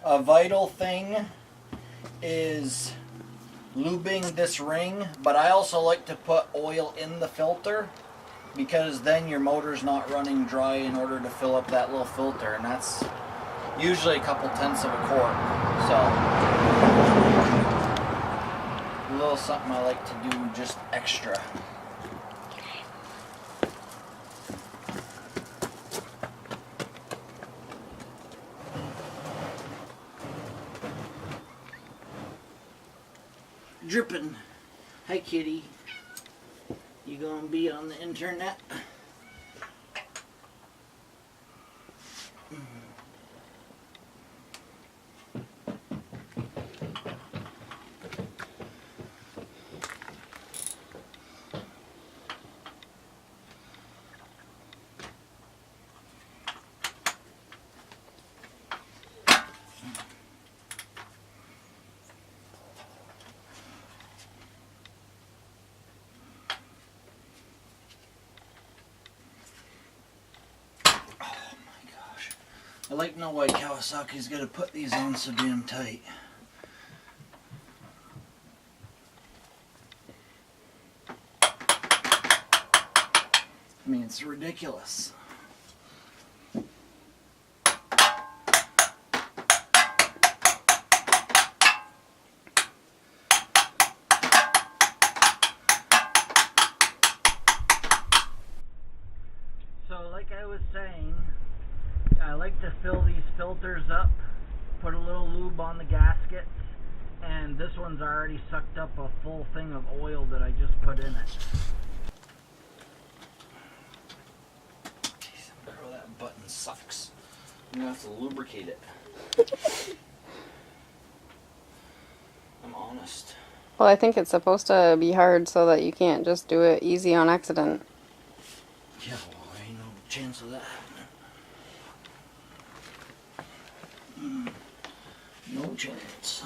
A vital thing is lubing this ring, but I also like to put oil in the filter because then your motor's not running dry in order to fill up that little filter, and that's usually a couple tenths of a quart. So a little something I like to do just extra. Dripping. Hi, kitty. You gonna be on the internet? I like to know why Kawasaki's got to put these on so damn tight. I mean, it's ridiculous. So, like I was saying, I like to fill these filters up, put a little lube on the gaskets, and this one's already sucked up a full thing of oil that I just put in it. Jeez, girl, that button sucks. I'm gonna have to lubricate it. I'm honest. Well, I think it's supposed to be hard so that you can't just do it easy on accident. Yeah, well, there ain't no chance of that happening. No chance.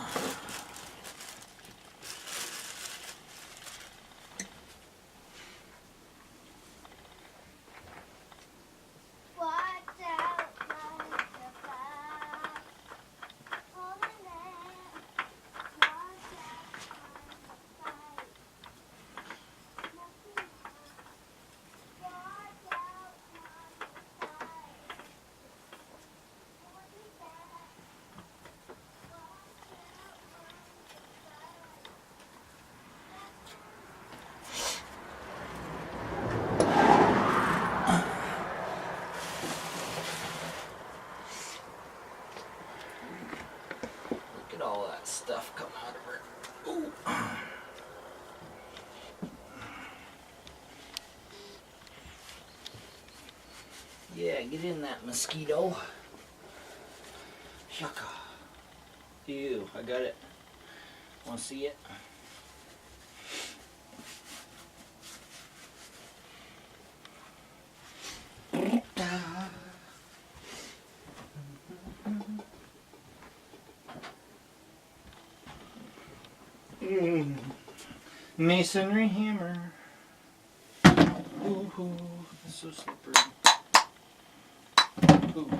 All that stuff come out of her. Ooh. Yeah, get in that mosquito. Yucca. Ew, I got it. Want to see it? Masonry hammer. Ooh, it's so slippery. Ooh.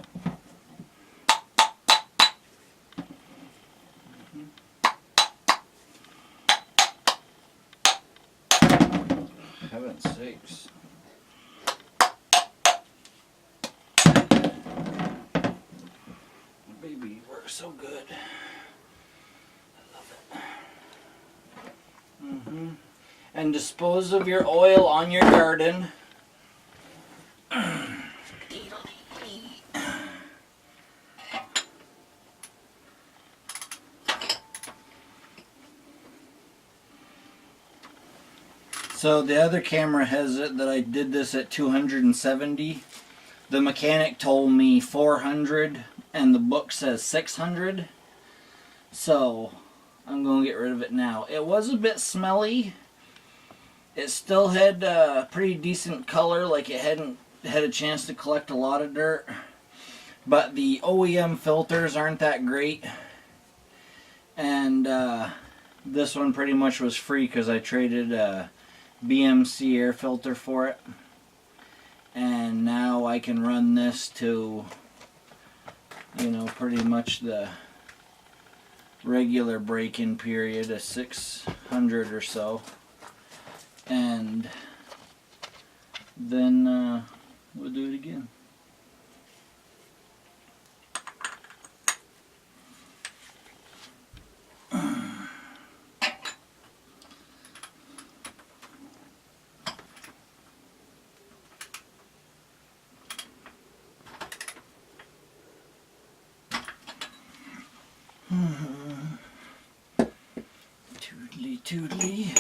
Heaven's sakes. Baby works so good. And dispose of your oil on your garden. So the other camera has it that I did this at 270. The mechanic told me 400 and the book says 600. So I'm going to get rid of it now. It was a bit smelly. It still had a pretty decent color, like it hadn't had a chance to collect a lot of dirt. But the OEM filters aren't that great. And this one pretty much was free because I traded a BMC air filter for it. And now I can run this to, you know, pretty much the regular break-in period of 600 or so, and then we'll do it again. Toodly toodly.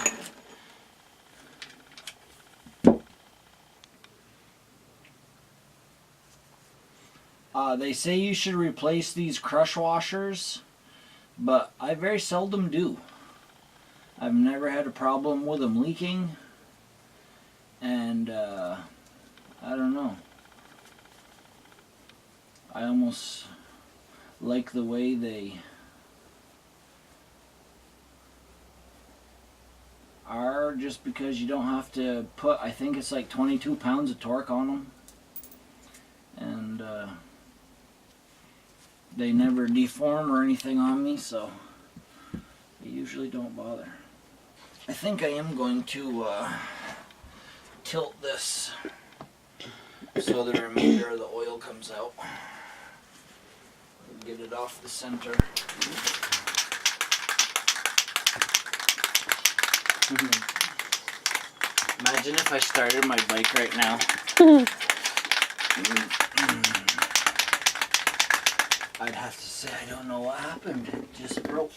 They say you should replace these crush washers, but I very seldom do. I've never had a problem with them leaking, and I don't know. I almost like the way they are, just because you don't have to put, I think it's like 22 pounds of torque on them, and they never deform or anything on me, so they usually don't bother. I think I am going to tilt this so the remainder of the oil comes out. Get it off the center. Imagine if I started my bike right now. I'd have to say I don't know what happened. It just broke.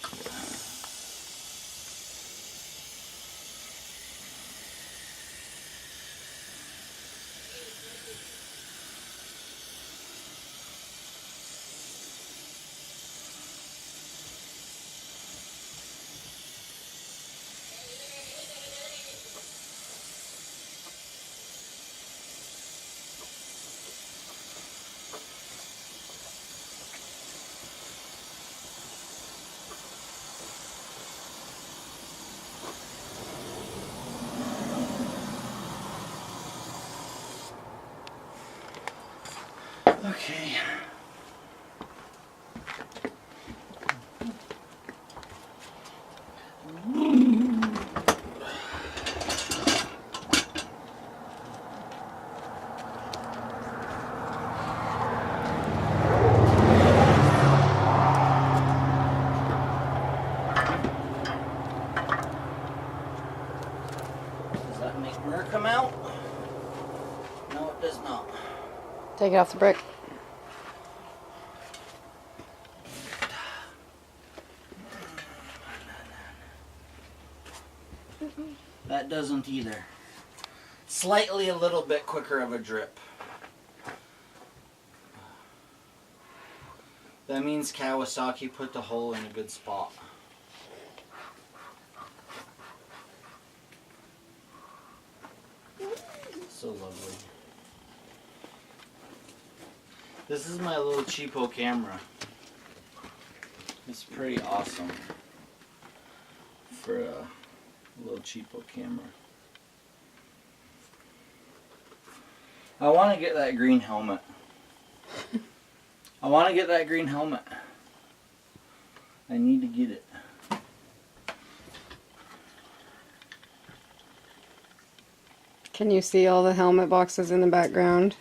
Okay. Does that make myrrh come out? No, it does not. Take it off the brick. That doesn't either. Slightly a little bit quicker of a drip. That means Kawasaki put the hole in a good spot. So lovely. This is my little cheapo camera. It's pretty awesome for a little cheapo camera. I want to get that green helmet. I want to get that green helmet. I need to get it. Can you see all the helmet boxes in the background?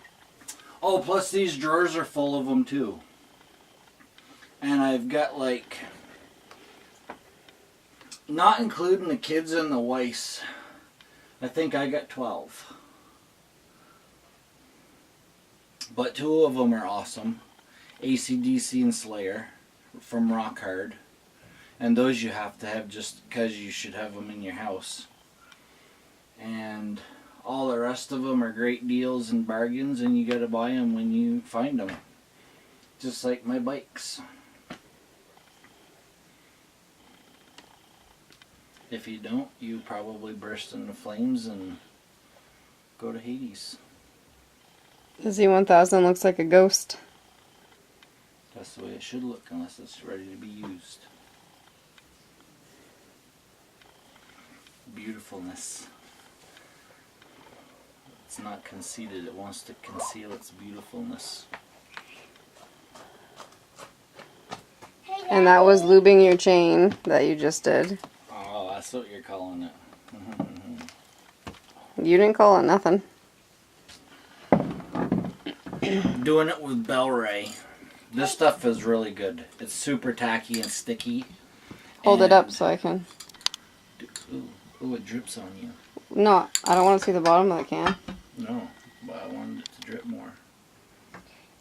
Oh, plus these drawers are full of them too. And I've got like, not including the kids and the Weiss, I think I got 12. But 2 of them are awesome. AC/DC and Slayer from Rock Hard. And those you have to have just because you should have them in your house. And all the rest of them are great deals and bargains, and you gotta buy them when you find them. Just like my bikes. If you don't, you probably burst into flames and go to Hades. The Z1000 looks like a ghost. That's the way it should look unless it's ready to be used. Beautifulness. It's not conceited, it wants to conceal its beautifulness. And And that was lubing your chain that you just did. Oh, that's what you're calling it. You didn't call it nothing. Doing it with Bell Ray. This stuff is really good. It's super tacky and sticky. Hold it up so I can. Ooh, it drips on you. No, I don't want to see the bottom of the can. No, but I wanted it to drip more.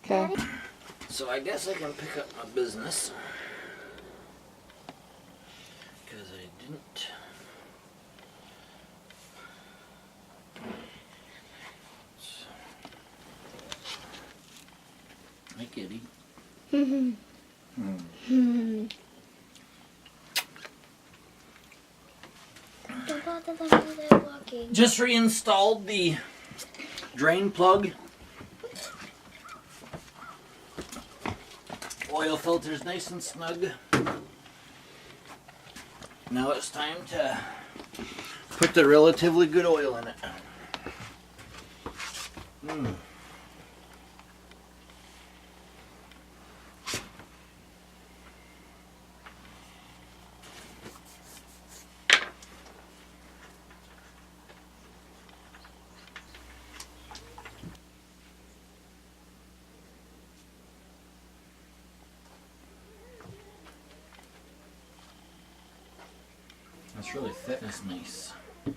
Okay. So I guess I can pick up my business. Because I didn't. Hi, kitty. Don't bother them while they're walking. Just reinstalled the drain plug. Oil filter's nice and snug. Now it's time to put the relatively good oil in it. That's really thick. That's nice. Put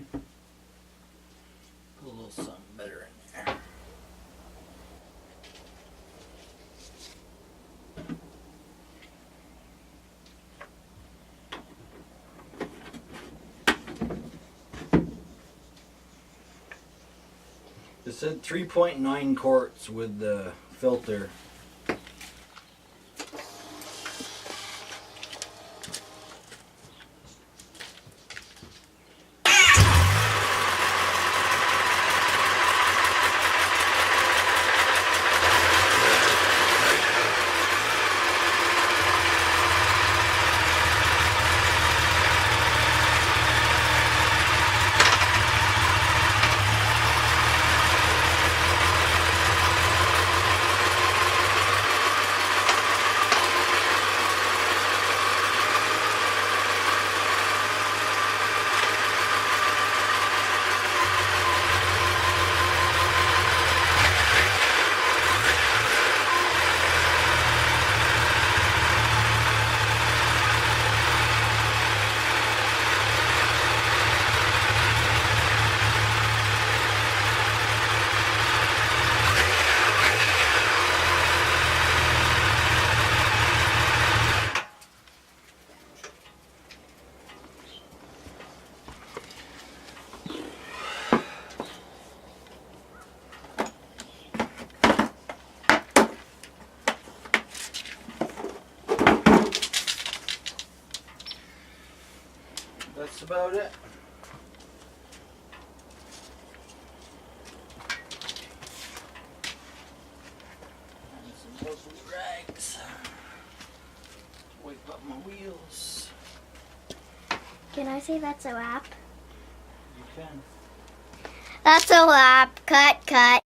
a little something better in there. It said 3.9 quarts with the filter. That's about it. And some more rags. Wipe up my wheels. Can I say that's a wrap? You can. That's a wrap. Cut, cut.